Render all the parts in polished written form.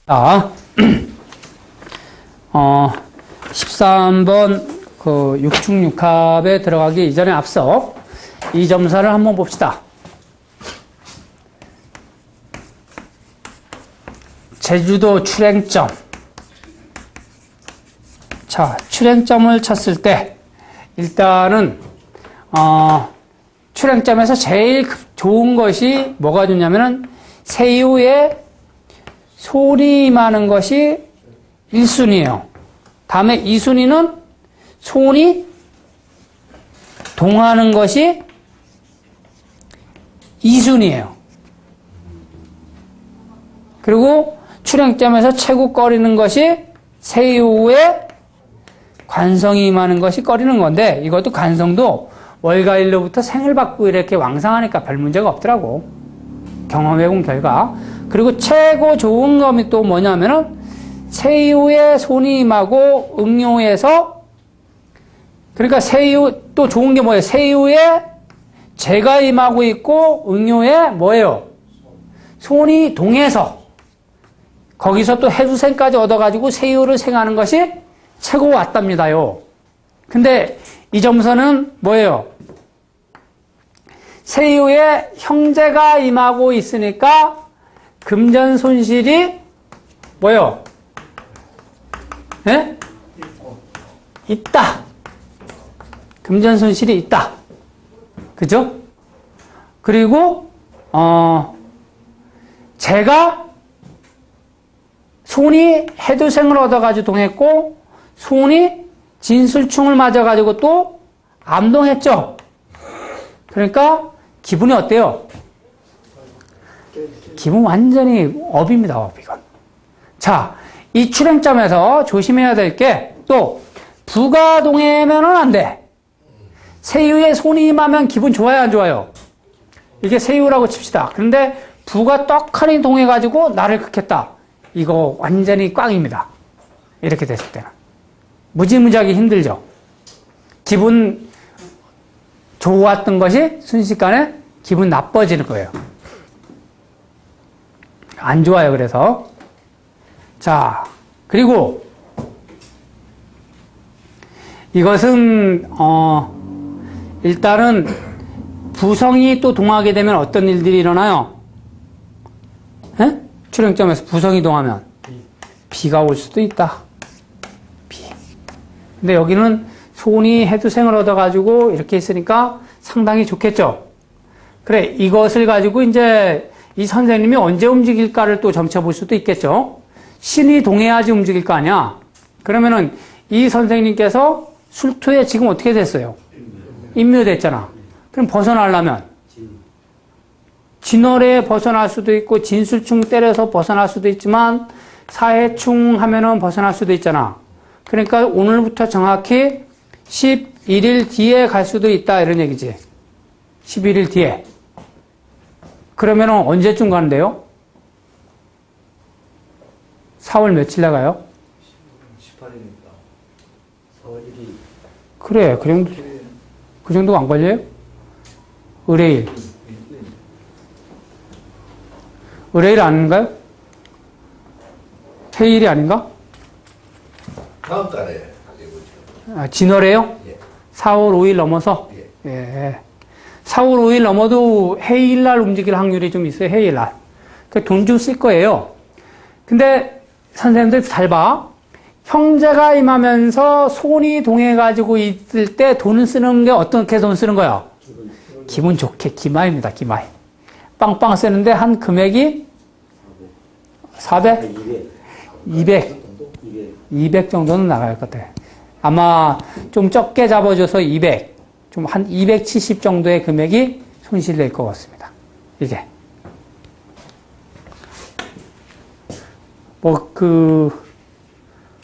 자, 13번 그 6충6합에 들어가기 이전에 앞서 이 점사를 한번 봅시다. 제주도 출행점. 자, 출행점을 쳤을 때 일단은 출행점에서 제일 좋은 것이 뭐가 좋냐면은 세유에 손이 임하는 것이 1순위예요. 다음에 2순위는 손이 동하는 것이 2순위예요. 그리고 출행점에서 최고 꺼리는 것이 세유에 관성이 임하는 것이 꺼리는 건데, 이것도 관성도 월가일로부터 생일받고 이렇게 왕상하니까 별 문제가 없더라고. 경험해본 결과. 그리고 최고 좋은 점이 또 뭐냐면은 세유에 손이 임하고 응용에서, 그러니까 세유 또 좋은 게 뭐예요? 세유에 재가 임하고 있고 응용에 뭐예요? 손이 동해서 거기서 또 해수생까지 얻어가지고 세유를 생하는 것이 최고 왔답니다요. 근데 이 점선은 뭐예요? 세유에 형제가 임하고 있으니까 금전 손실이 뭐예요? 예? 있다. 금전 손실이 있다. 그죠? 그리고 제가 손이 해두생을 얻어가지고 동했고 손이 진술충을 맞아가지고 또 암동했죠. 그러니까 기분이 어때요? 기분 완전히 업입니다. 업 이건. 자, 이 출행점에서 조심해야 될 게 또 부가 동해면은 안 돼. 세유에 손이 임하면 기분 좋아요, 안 좋아요? 이게 세유라고 칩시다. 그런데 부가 떡하니 동해가지고 나를 극했다. 이거 완전히 꽝입니다. 이렇게 됐을 때는. 무지무지하게 힘들죠. 기분 좋았던 것이 순식간에 기분 나빠지는 거예요. 안 좋아요, 그래서. 자, 그리고 이것은 일단은 부성이 또 동하게 되면 어떤 일들이 일어나요? 에? 출행점에서 부성이 동하면 비가 올 수도 있다. 비. 근데 여기는 손이 해두생을 얻어가지고 이렇게 있으니까 상당히 좋겠죠. 그래, 이것을 가지고 이제 이 선생님이 언제 움직일까를 또 점쳐볼 수도 있겠죠. 신이 동해야지 움직일 거 아니야. 그러면은 이 선생님께서 술토에 지금 어떻게 됐어요? 임묘됐잖아. 그럼 벗어나려면 진월에 벗어날 수도 있고 진술충 때려서 벗어날 수도 있지만 사해충 하면은 벗어날 수도 있잖아. 그러니까 오늘부터 정확히 11일 뒤에 갈 수도 있다 이런 얘기지. 11일 뒤에. 그러면은 언제쯤 가는데요? 4월 며칠 나가요? 18일입니다. 4월 1일. 그래, 그 정도가 안 걸려요? 의뢰일. 의뢰일 아닌가요? 해일이 아닌가? 다음 달에 하게 진월에요? 예. 4월 5일 넘어서? 예. 예. 4월 5일 넘어도 해일날 움직일 확률이 좀 있어요, 해일날. 돈 좀 쓸 거예요. 근데 선생님들 잘 봐. 형제가 임하면서 손이 동해가지고 있을 때 돈을 쓰는 게 어떻게 돈 쓰는 거야? 기분 좋게 기마입니다, 기마이. 빵빵 쓰는데 한 금액이 400? 200 정도는 나갈 것 같아. 아마 좀 적게 잡아줘서 200, 좀 한 270 정도의 금액이 손실될 것 같습니다. 이게.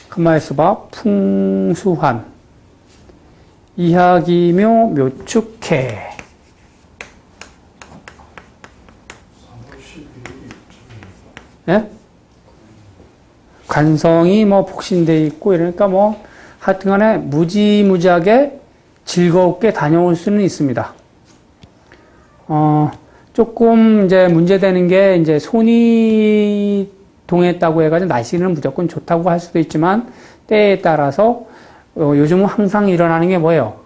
가만히 있어봐. 풍수환. 이하기묘 묘축해. 예? 관성이 복신돼 있고 이러니까 하여튼 간에 무지무지하게 즐겁게 다녀올 수는 있습니다. 조금 이제 문제되는 게 이제 손이 동했다고 해가지고 날씨는 무조건 좋다고 할 수도 있지만 때에 따라서 요즘은 항상 일어나는 게 뭐예요?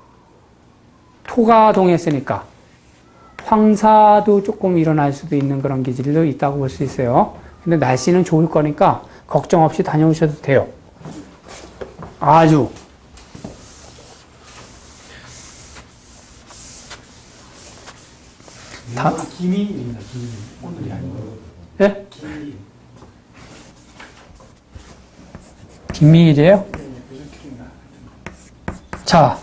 토가 동했으니까 황사도 조금 일어날 수도 있는 그런 기질도 있다고 볼 수 있어요. 근데 날씨는 좋을 거니까 걱정 없이 다녀오셔도 돼요. 아주. 김희입니다. 김희. 오늘이 아니고. 예? 김희. 김미일이에요? 자,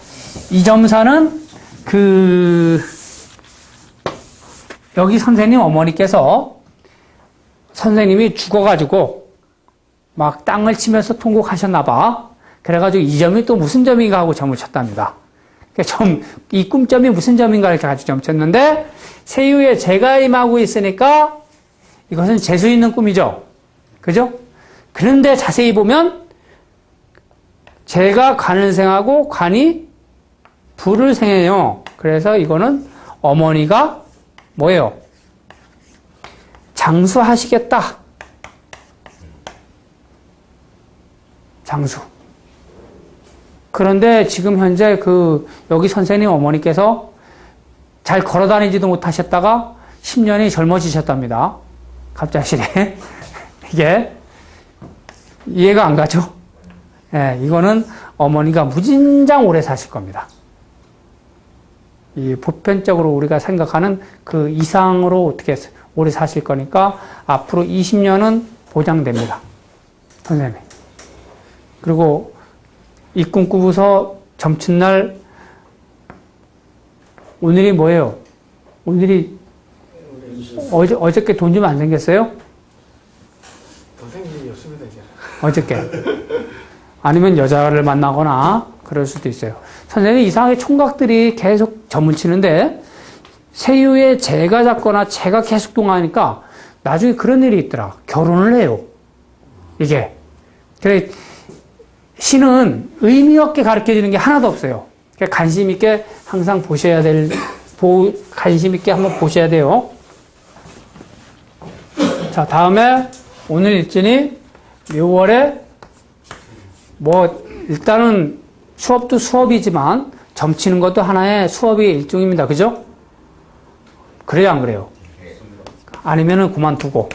이점사는 여기 선생님 어머니께서 선생님이 죽어가지고 막 땅을 치면서 통곡하셨나봐. 그래가지고 이 점이 또 무슨 점인가 하고 점을 쳤답니다. 이 꿈점이 무슨 점인가 이렇게 가지고 점 쳤는데 세유에 재가 임하고 있으니까 이것은 재수 있는 꿈이죠. 그죠? 그런데 자세히 보면 재가 관을 생하고 관이 불을 생해요. 그래서 이거는 어머니가 뭐예요? 장수하시겠다. 장수. 그런데 지금 현재 여기 선생님 어머니께서 잘 걸어 다니지도 못하셨다가 10년이 젊어지셨답니다. 갑작스레. 이게 이해가 안 가죠? 예, 이거는 어머니가 무진장 오래 사실 겁니다. 이 보편적으로 우리가 생각하는 그 이상으로 어떻게 오래 사실 거니까 앞으로 20년은 보장됩니다. 선생님. 그리고 이 꿈 꾸고서 점친 날 오늘이 뭐예요? 오늘이 어저께 돈 좀 안 생겼어요? 더 생긴 게 없습니다, 이제. 어저께. 아니면 여자를 만나거나 그럴 수도 있어요. 선생님 이상하게 총각들이 계속 점을 치는데 세유에 재가 잡거나 재가 계속 동하니까 나중에 그런 일이 있더라. 결혼을 해요. 이게. 그래 신은 의미 없게 가르쳐주는 게 하나도 없어요. 관심 있게 항상 보셔야 관심 있게 한번 보셔야 돼요. 자, 다음에 오늘 일진이 묘월에 일단은 수업도 수업이지만 점치는 것도 하나의 수업의 일종입니다. 그죠? 그래요, 안 그래요? 아니면은 그만두고.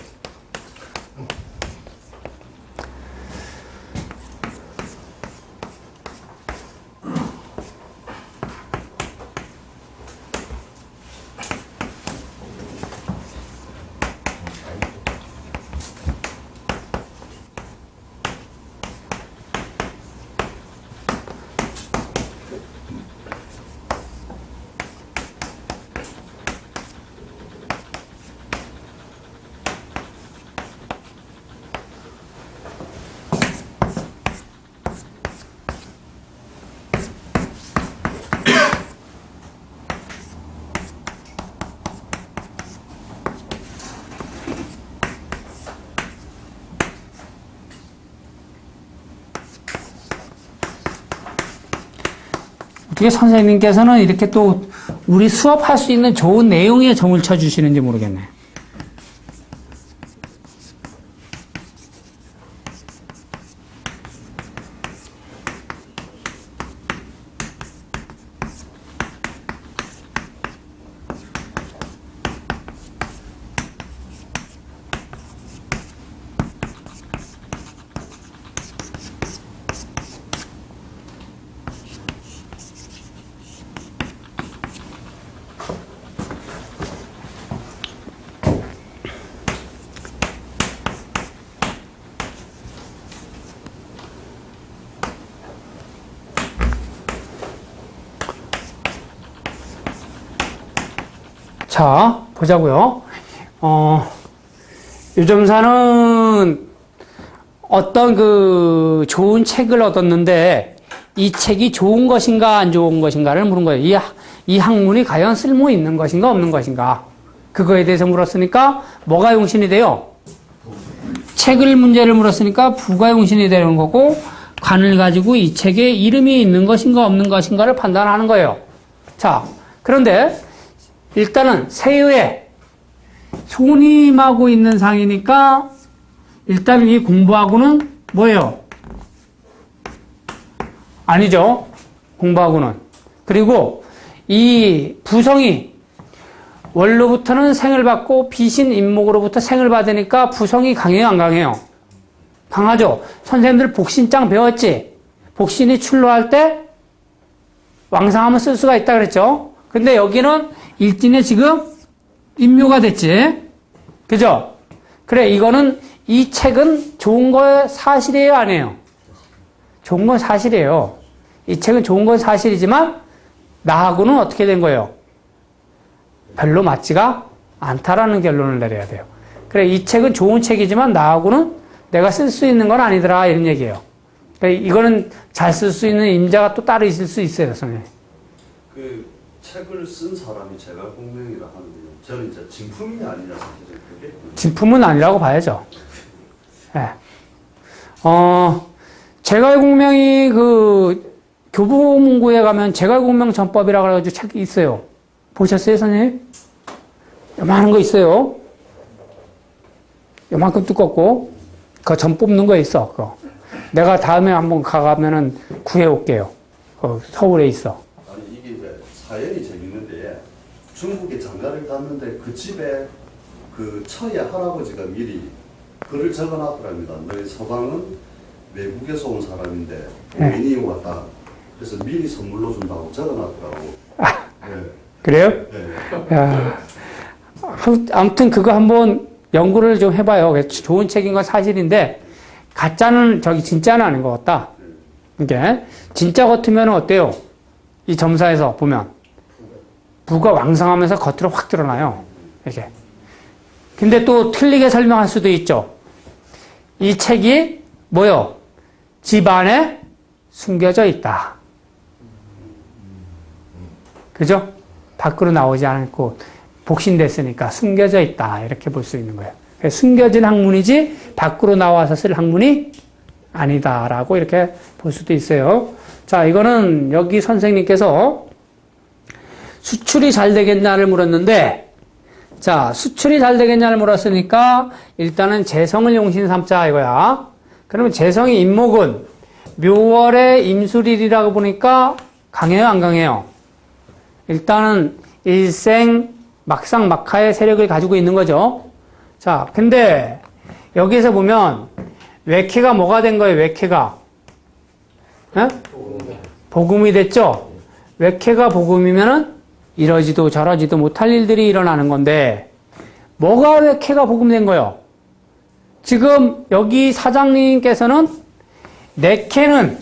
어떻게 선생님께서는 이렇게 또 우리 수업할 수 있는 좋은 내용에 점을 쳐주시는지 모르겠네. 자, 보자고요. 유점사는 어떤 좋은 책을 얻었는데 이 책이 좋은 것인가 안 좋은 것인가를 물은 거예요. 이 학문이 과연 쓸모 있는 것인가 없는 것인가. 그거에 대해서 물었으니까 뭐가 용신이 돼요? 책을 문제를 물었으니까 부가 용신이 되는 거고 관을 가지고 이 책에 이름이 있는 것인가 없는 것인가를 판단하는 거예요. 자, 그런데 일단은 세유에 손이 임하고 있는 상이니까 일단 이 공부하고는 뭐예요? 아니죠. 공부하고는. 그리고 이 부성이 원로부터는 생을 받고 비신 인목으로부터 생을 받으니까 부성이 강해요, 안 강해요? 강하죠. 선생님들 복신장 배웠지? 복신이 출로할 때 왕상하면 쓸 수가 있다 그랬죠? 근데 여기는 일진에 지금 임묘가 됐지? 그죠? 그래, 이거는 이 책은 좋은 거 사실이에요, 아니에요? 좋은 건 사실이에요. 이 책은 좋은 건 사실이지만 나하고는 어떻게 된 거예요? 별로 맞지가 않다라는 결론을 내려야 돼요. 그래, 이 책은 좋은 책이지만 나하고는 내가 쓸 수 있는 건 아니더라 이런 얘기예요. 그러니까 이거는 잘 쓸 수 있는 임자가 또 따로 있을 수 있어요, 선생님. 그 책을 쓴 사람이 제갈공명이라 하는데요. 저는 이제 진품이 아니라 사실은 그게 진품은 아니라고 봐야죠. 예. 제갈공명이 그 교보문고에 가면 제갈공명 전법이라고 해가지고 책이 있어요. 보셨어요, 선생님? 요만한 거 있어요. 요만큼 두껍고 그 점 뽑는 거 있어. 그거. 내가 다음에 한번 가가면은 구해올게요. 서울에 있어. 아니 이게 이제 사연이 재밌는데 중국에 장가를 갔는데 그 집에 그 처의 할아버지가 미리 글을 적어놨더랍니다. 너희 서방은 외국에서 온 사람인데 고인이 왔다. 그래서 미리 선물로 준다고 적어놨더라고. 네. 그래요? 네. 야, 아무튼 그거 한번 연구를 좀 해봐요. 좋은 책인 건 사실인데 가짜는 진짜는 아닌 것 같다. 이게 진짜 같으면 어때요? 이 점사에서 보면 부가 왕성하면서 겉으로 확 드러나요. 이렇게. 근데 또 틀리게 설명할 수도 있죠. 이 책이 뭐요? 집 안에 숨겨져 있다. 그죠? 밖으로 나오지 않고 복신됐으니까 숨겨져 있다. 이렇게 볼 수 있는 거예요. 숨겨진 학문이지 밖으로 나와서 쓸 학문이 아니다라고 이렇게 볼 수도 있어요. 자, 이거는 여기 선생님께서 수출이 잘 되겠냐를 물었는데, 자, 수출이 잘 되겠냐를 물었으니까 일단은 재성을 용신 삼자 이거야. 그러면 재성이 임목은 묘월의 임술일이라고 보니까 강해요, 안 강해요? 일단은 일생 막상 막하의 세력을 가지고 있는 거죠. 자, 근데 여기서 보면 외캐가 뭐가 된 거예요? 외캐가 복음이 됐죠. 외캐가 복음이면은 이러지도 저러지도 못할 일들이 일어나는 건데 뭐가 외캐가 복음된 거예요? 지금 여기 사장님께서는 내캐는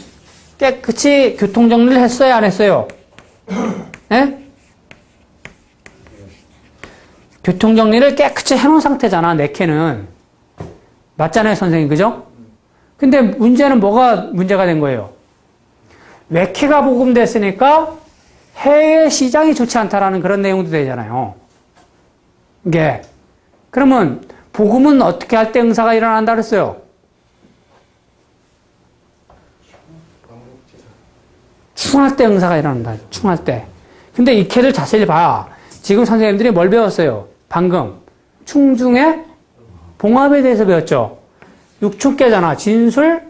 깨끗이 교통정리를 했어요, 안 했어요? 네? 교통정리를 깨끗이 해놓은 상태잖아, 내캐는. 맞잖아요, 선생님, 그죠? 근데 문제는 뭐가 문제가 된 거예요? 외캐가 복음됐으니까 해외 시장이 좋지 않다라는 그런 내용도 되잖아요. 이게. 그러면 복음은 어떻게 할 때 응사가 일어난다 그랬어요? 충할 때 응사가 일어난다. 충할 때. 근데 이 캐를 자세히 봐. 지금 선생님들이 뭘 배웠어요? 방금. 충중의 봉합에 대해서 배웠죠. 육축계잖아. 진술,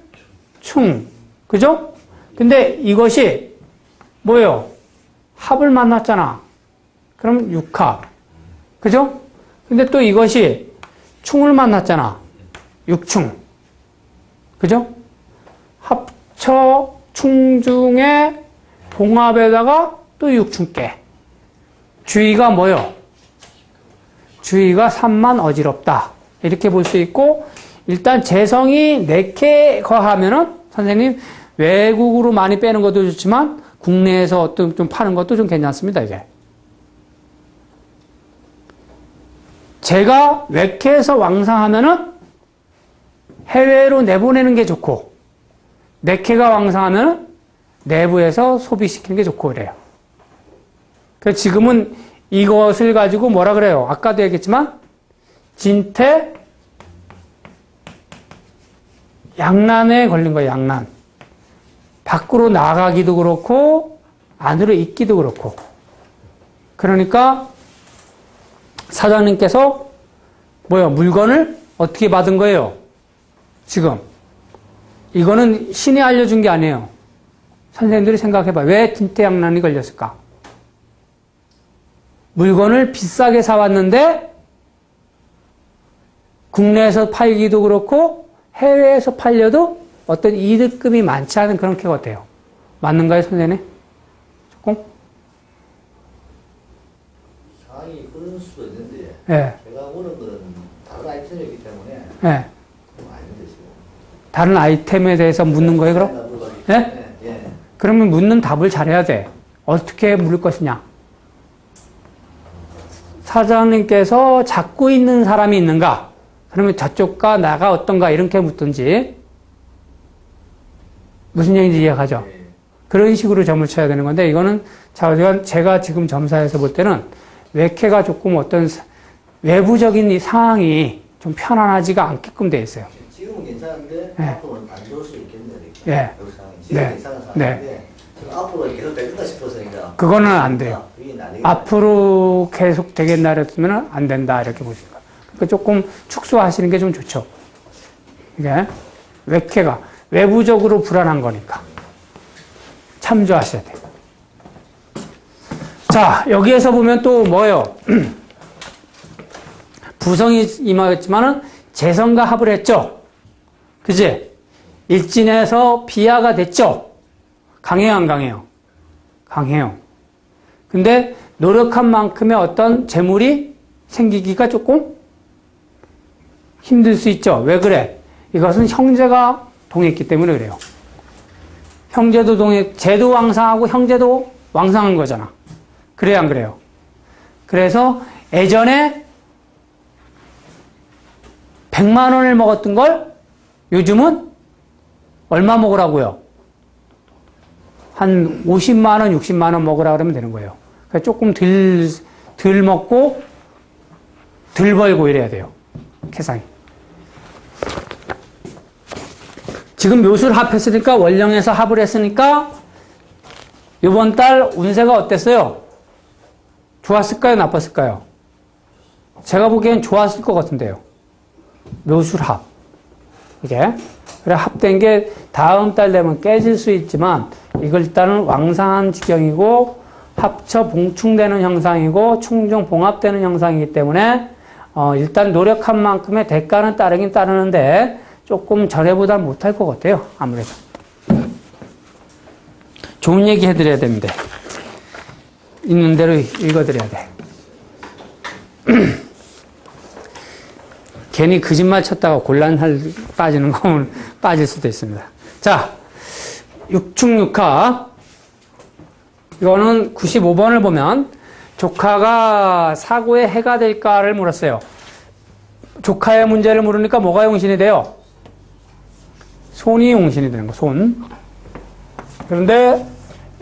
충. 그죠? 근데 이것이 뭐예요? 합을 만났잖아. 그럼 육합. 그죠? 근데 또 이것이 충을 만났잖아. 육충. 그죠? 합쳐 충중의 봉합에다가 또 육충계. 주의가 뭐요? 주의가 삼만 어지럽다. 이렇게 볼 수 있고, 일단 재성이 4개 거하면은, 선생님, 외국으로 많이 빼는 것도 좋지만, 국내에서 어떤 좀 파는 것도 좀 괜찮습니다, 이게. 제가 외캐에서 왕상하면은, 해외로 내보내는 게 좋고, 4캐가 왕상하면은, 내부에서 소비시키는 게 좋고, 그래요. 그래서 지금은 이것을 가지고 뭐라 그래요? 아까도 얘기했지만 진퇴 양난에 걸린 거예요. 양난. 밖으로 나가기도 그렇고 안으로 있기도 그렇고. 그러니까 사장님께서 뭐요? 물건을 어떻게 받은 거예요? 지금. 이거는 신이 알려준 게 아니에요. 선생님들이 생각해봐. 왜 진퇴양난이 걸렸을까? 물건을 비싸게 사왔는데 국내에서 팔기도 그렇고 해외에서 팔려도 어떤 이득금이 많지 않은 그런 케이스 같아요. 맞는가요, 선생님? 조금? 상황이 그런 수도 있는데 예. 제가 오는 거는 다른 아이템이기 때문에 예. 좀 아닌데 지금. 다른 아이템에 대해서 묻는 거예요, 그럼? 예? 네, 예. 그러면 묻는 답을 잘해야 돼. 어떻게 물을 것이냐? 사장님께서 잡고 있는 사람이 있는가? 그러면 저쪽과 나가 어떤가? 이렇게 묻든지. 무슨 얘기인지 이해가죠? 예. 그런 식으로 점을 쳐야 되는 건데, 이거는 제가 지금 점사에서 볼 때는 외캐가 조금 어떤 외부적인 이 상황이 좀 편안하지가 않게끔 돼 있어요. 지금은 괜찮은데 예. 앞으로는 안 좋을 수 있겠네요. 이렇게. 예. 여기 상황이. 지금 네. 괜찮은 상황인데 지금 앞으로 계속 될까 싶어서 이제 그거는 안 돼요. 이게 나중에 앞으로 계속 되겠나 했으면 안 된다, 이렇게 보시는 거예요. 그러니까 조금 축소하시는 게 좀 좋죠. 이게 외캐가 외부적으로 불안한 거니까. 참조하셔야 돼요. 자, 여기에서 보면 또 뭐예요? 부성이 임하겠지만은 재성과 합을 했죠. 그지? 일진에서 비하가 됐죠. 강해요, 안 강해요? 강해요. 근데 노력한 만큼의 어떤 재물이 생기기가 조금 힘들 수 있죠. 왜 그래? 이것은 형제가 동했기 때문에 그래요. 형제도 쟤도 왕상하고 형제도 왕상한 거잖아. 그래요, 안 그래요? 그래서 예전에 100만 원을 먹었던 걸 요즘은 얼마 먹으라고요? 한 50만 원, 60만 원 먹으라 그러면 되는 거예요. 그러니까 조금 덜 먹고 덜 벌고 이래야 돼요. 계산이. 지금 묘수를 합했으니까 원령에서 합을 했으니까 이번 달 운세가 어땠어요? 좋았을까요? 나빴을까요? 제가 보기엔 좋았을 것 같은데요. 묘수를 합. 이게. 그래 합된 게 다음 달 되면 깨질 수 있지만 이걸 일단은 왕상한 지경이고 합쳐 봉충되는 형상이고 충중 봉합되는 형상이기 때문에 일단 노력한 만큼의 대가는 따르긴 따르는데 조금 전에보다 못할 것 같아요. 아무래도. 좋은 얘기 해드려야 됩니다. 있는 대로 읽어드려야 돼. 괜히 거짓말 쳤다가 곤란할 빠지는 거면 빠질 수도 있습니다. 자, 육충육하. 이거는 95번을 보면 조카가 사고에 해가 될까를 물었어요. 조카의 문제를 물으니까 뭐가 용신이 돼요? 손이 용신이 되는 거, 손. 그런데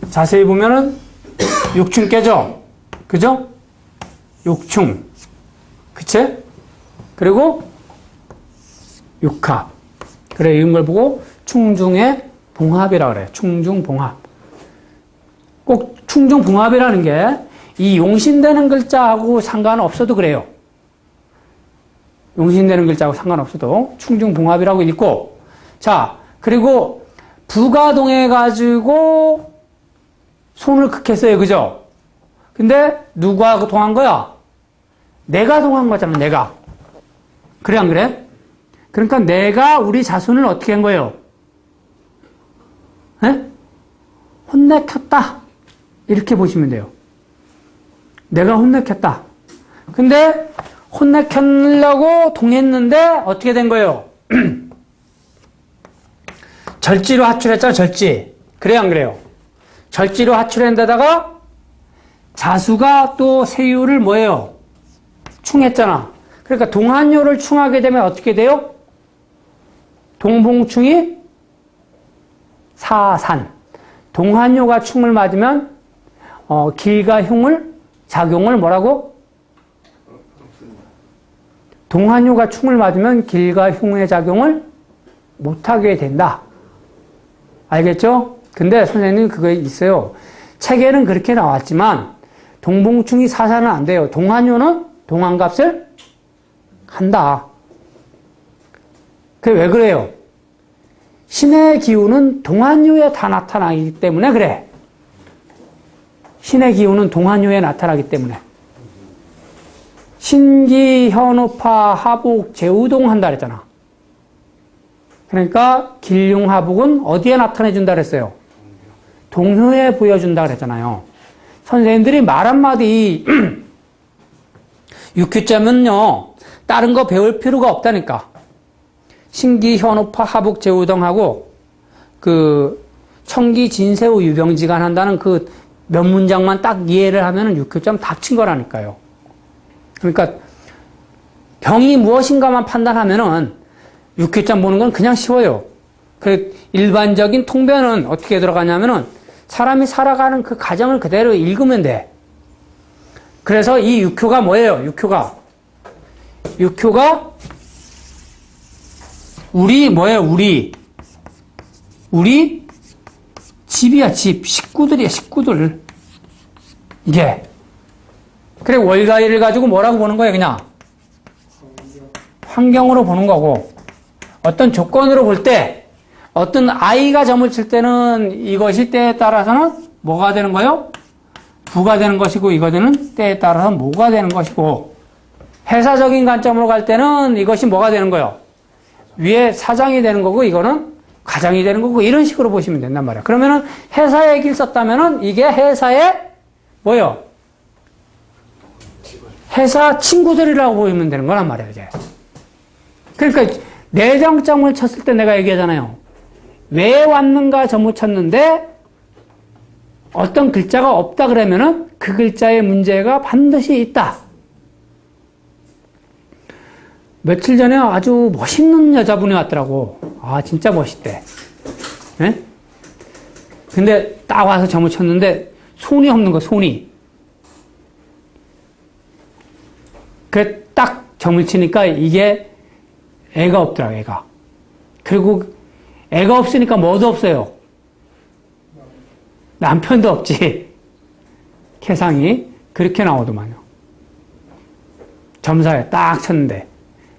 자세히 보면은 육충 깨죠? 그죠? 육충. 그치? 그리고 육합. 그래, 이런 걸 보고 충중의 봉합이라고 그래요. 충중봉합. 꼭 충중봉합이라는 게 이 용신되는 글자하고 상관없어도 그래요. 용신되는 글자하고 상관없어도 충중봉합이라고 읽고, 자, 그리고 부가 동해가지고 손을 극했어요. 그죠? 근데 누가 동한 거야? 내가 동한 거잖아, 내가. 그래, 안 그래? 그러니까 내가 우리 자손을 어떻게 한 거예요? 에? 혼내켰다. 이렇게 보시면 돼요. 내가 혼내켰다. 근데 혼내켰려고 동했는데 어떻게 된 거예요? 절지로 하출했잖아, 절지. 그래요, 안 그래요? 절지로 하출한 데다가 자수가 또 세유를 뭐예요? 충했잖아. 그러니까 동한요를 충하게 되면 어떻게 돼요? 동봉충이 사산. 동한요가 충을 맞으면 길과 흉을 작용을 뭐라고? 동한요가 충을 맞으면 길과 흉의 작용을 못하게 된다. 알겠죠? 근데 선생님 그거 있어요. 책에는 그렇게 나왔지만 동봉충이 사산은 안 돼요. 동한요는 동한값을 한다. 그게 왜 그래요? 신의 기운은 동안유에 다 나타나기 때문에 그래. 신의 기운은 동안유에 나타나기 때문에. 신기, 현우파, 하복, 재우동 한다 그랬잖아. 그러니까 길융하복은 어디에 나타내준다 그랬어요? 동효에 보여준다 그랬잖아요. 선생님들이 말 한마디 육규자면요 다른 거 배울 필요가 없다니까. 신기, 현우파, 하복, 재우동하고 그 청기, 진세우, 유병지간 한다는 그 몇 문장만 딱 이해를 하면은 육규자면 닥친 거라니까요. 그러니까 병이 무엇인가만 판단하면은 육회점 보는 건 그냥 쉬워요. 그 일반적인 통변은 어떻게 들어가냐면은 사람이 살아가는 그 과정을 그대로 읽으면 돼. 그래서 이 육효가 뭐예요? 육효가 우리 뭐예요? 우리 집이야, 집. 식구들이야, 식구들. 이게. 그래, 월가일을 가지고 뭐라고 보는 거예요, 그냥? 환경으로 보는 거고, 어떤 조건으로 볼 때, 어떤 아이가 점을 칠 때는 이것이 때에 따라서는 뭐가 되는 거예요? 부가 되는 것이고, 이거는 때에 따라서 뭐가 되는 것이고, 회사적인 관점으로 갈 때는 이것이 뭐가 되는 거예요? 위에 사장이 되는 거고, 이거는 과장이 되는 거고, 이런 식으로 보시면 된단 말이야. 그러면은 회사 얘기를 썼다면은 이게 회사의 뭐예요? 회사 친구들이라고 보이면 되는 거란 말이에요, 이제. 그러니까, 내정점을 쳤을 때 내가 얘기하잖아요. 왜 왔는가 점을 쳤는데, 어떤 글자가 없다 그러면은 그 글자의 문제가 반드시 있다. 며칠 전에 아주 멋있는 여자분이 왔더라고. 아, 진짜 멋있대. 예? 근데 딱 와서 점을 쳤는데, 손이 없는 거, 손이. 그래, 딱 점을 치니까 이게 애가 없더라, 애가. 그리고 애가 없으니까 뭐도 없어요. 남편도 없지. 계상이. 그렇게 나오더만요. 점사에 딱 쳤는데.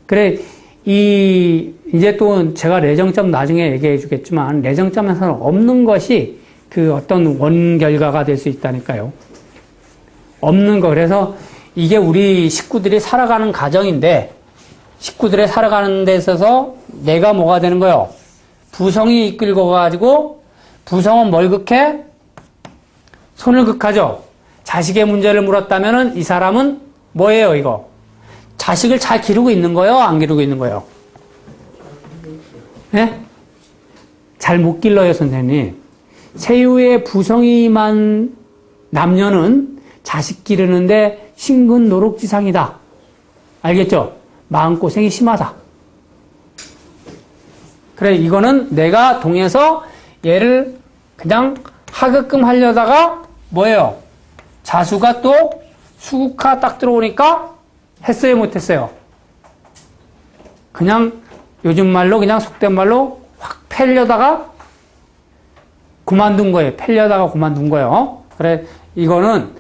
그래, 이제 또 제가 내정점 나중에 얘기해 주겠지만, 내정점에서는 없는 것이 그 어떤 원결과가 될 수 있다니까요. 없는 거. 그래서 이게 우리 식구들이 살아가는 과정인데, 식구들이 살아가는 데 있어서 내가 뭐가 되는 거요? 부성이 이끌고 가지고, 부성은 뭘 극해? 손을 극하죠. 자식의 문제를 물었다면은 이 사람은 뭐예요, 이거? 자식을 잘 기르고 있는 거예요? 안 기르고 있는 거예요? 예? 잘 못 길러요, 선생님. 세유의 부성이만 남녀는 자식 기르는데 신근 노록지상이다. 알겠죠? 마음고생이 심하다. 그래, 이거는 내가 동해서 얘를 그냥 하급금 하려다가 뭐예요? 자수가 또 수국화 딱 들어오니까 했어요, 못했어요? 그냥 요즘 말로 그냥 속된 말로 확 패려다가 그만둔 거예요. 패려다가 그만둔 거예요. 그래, 이거는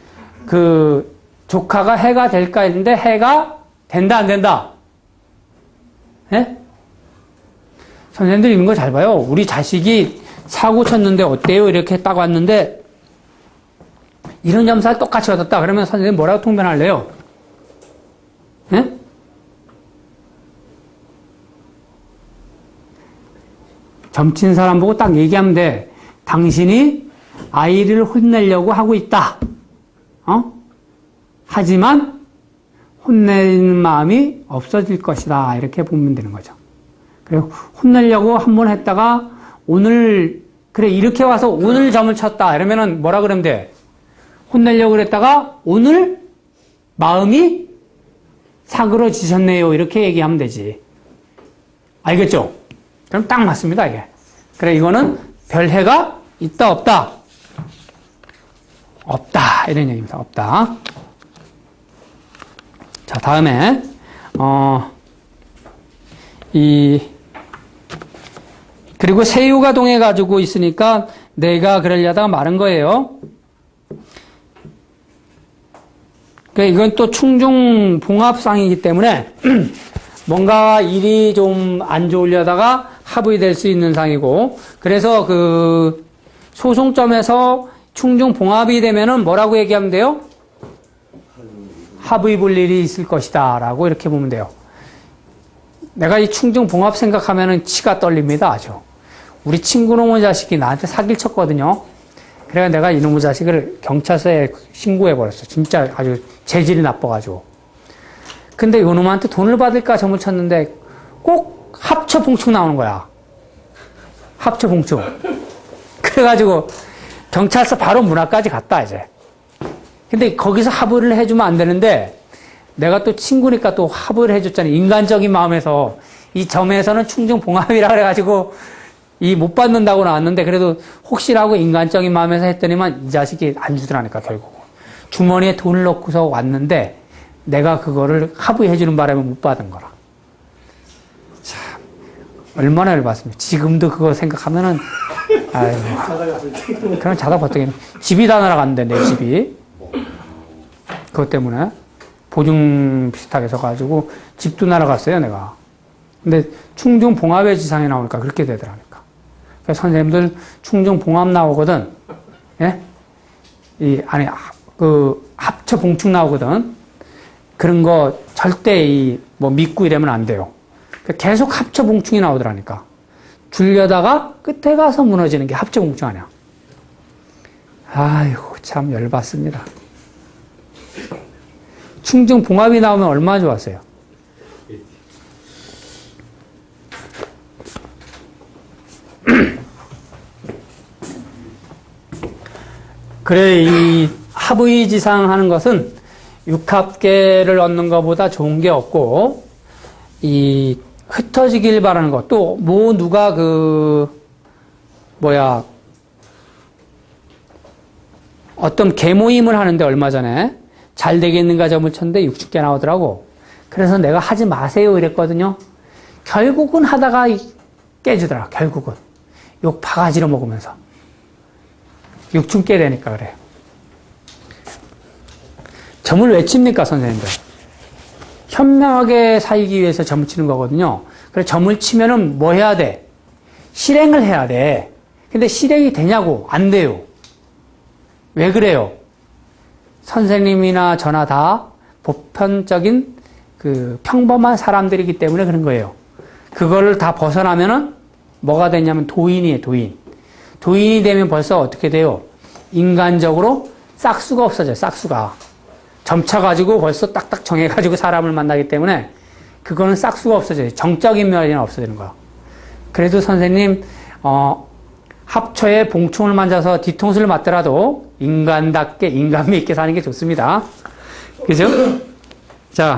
그 조카가 해가 될까 했는데 해가 된다 안 된다? 예? 선생님들 이런 거 잘 봐요. 우리 자식이 사고 쳤는데 어때요? 이렇게 딱 왔는데 이런 점사를 똑같이 얻었다. 그러면 선생님 뭐라고 통변할래요? 예? 점친 사람 보고 딱 얘기하면 돼. 당신이 아이를 혼내려고 하고 있다. 하지만 혼내는 마음이 없어질 것이다. 이렇게 보면 되는 거죠. 그리고 혼내려고 한 번 했다가 오늘 그래 이렇게 와서 오늘 점을 쳤다. 이러면은 뭐라 그러면 돼? 혼내려고 그랬다가 오늘 마음이 사그러지셨네요. 이렇게 얘기하면 되지. 알겠죠? 그럼 딱 맞습니다, 이게. 그래, 이거는 별해가 있다, 없다? 없다. 이런 얘기입니다. 없다. 자, 다음에, 그리고 세유가 동해가지고 있으니까 내가 그러려다가 마른 거예요. 그러니까 이건 또 충중봉합상이기 때문에 뭔가 일이 좀 안 좋으려다가 합의 될 수 있는 상이고, 그래서 그 소송점에서 충중 봉합이 되면은 뭐라고 얘기하면 돼요? 합의 볼 일이 있을 것이다 라고 이렇게 보면 돼요. 내가 이 충중 봉합 생각하면은 치가 떨립니다. 아주. 우리 친구놈의 자식이 나한테 사기를 쳤거든요. 그래서 내가 이놈의 자식을 경찰서에 신고해버렸어. 진짜 아주 재질이 나빠가지고. 근데 요놈한테 돈을 받을까 점을 쳤는데 꼭 합쳐 봉충 나오는 거야. 합쳐 봉충. 그래가지고 경찰서 바로 문 앞까지 갔다 이제. 근데 거기서 합의를 해주면 안 되는데 내가 또 친구니까 또 합의를 해줬잖아. 인간적인 마음에서 이 점에서는 충중 봉합이라 그래가지고 이 못 받는다고 나왔는데 그래도 혹시라고 인간적인 마음에서 했더니만 이 자식이 안 주더라니까 결국. 주머니에 돈을 넣고서 왔는데 내가 그거를 합의해주는 바람에 못 받은 거라. 참 얼마나 열받습니까. 지금도 그거 생각하면은 아이고. 그럼 자다 버티겠네. 집이 다 날아갔는데 내 집이. 그것 때문에 보증 비슷하게 서가지고 집도 날아갔어요 내가. 근데 충중 봉합의 지상에 나오니까 그렇게 되더라니까. 그래서 선생님들 충중 봉합 나오거든. 예? 그 합쳐 봉충 나오거든. 그런 거 절대 뭐 믿고 이러면 안 돼요. 계속 합쳐 봉충이 나오더라니까. 줄려다가 끝에 가서 무너지는 게 합쳐 봉충 아니야. 아이고 참 열받습니다. 충중 봉합이 나오면 얼마나 좋았어요. 그래 이 합의지상 하는 것은 육합계를 얻는 것보다 좋은 게 없고 이 흩어지길 바라는 것 또 뭐 누가 어떤 계모임을 하는데 얼마 전에 잘 되겠는가 점을 쳤는데 60개 나오더라고. 그래서 내가 하지 마세요 이랬거든요. 결국은 하다가 깨지더라. 결국은 욕 바가지로 먹으면서 육충 깨 되니까 그래요. 점을 왜 칩니까 선생님들? 현명하게 살기 위해서 점을 치는 거거든요. 그래서 점을 치면은 뭐 해야 돼? 실행을 해야 돼. 근데 실행이 되냐고? 안 돼요. 왜 그래요? 선생님이나 저나 다 보편적인 그 평범한 사람들이기 때문에 그런 거예요. 그거를 다 벗어나면은 뭐가 되냐면 도인이에요, 도인. 도인이 되면 벌써 어떻게 돼요? 인간적으로 싹수가 없어져요, 싹수가. 점쳐가지고 벌써 딱딱 정해가지고 사람을 만나기 때문에 그거는 싹수가 없어져요. 정적인 면이 없어지는 거야. 그래도 선생님, 합처에 봉충을 만져서 뒤통수를 맞더라도 인간답게 인간미 있게 사는 게 좋습니다. 그죠? 자.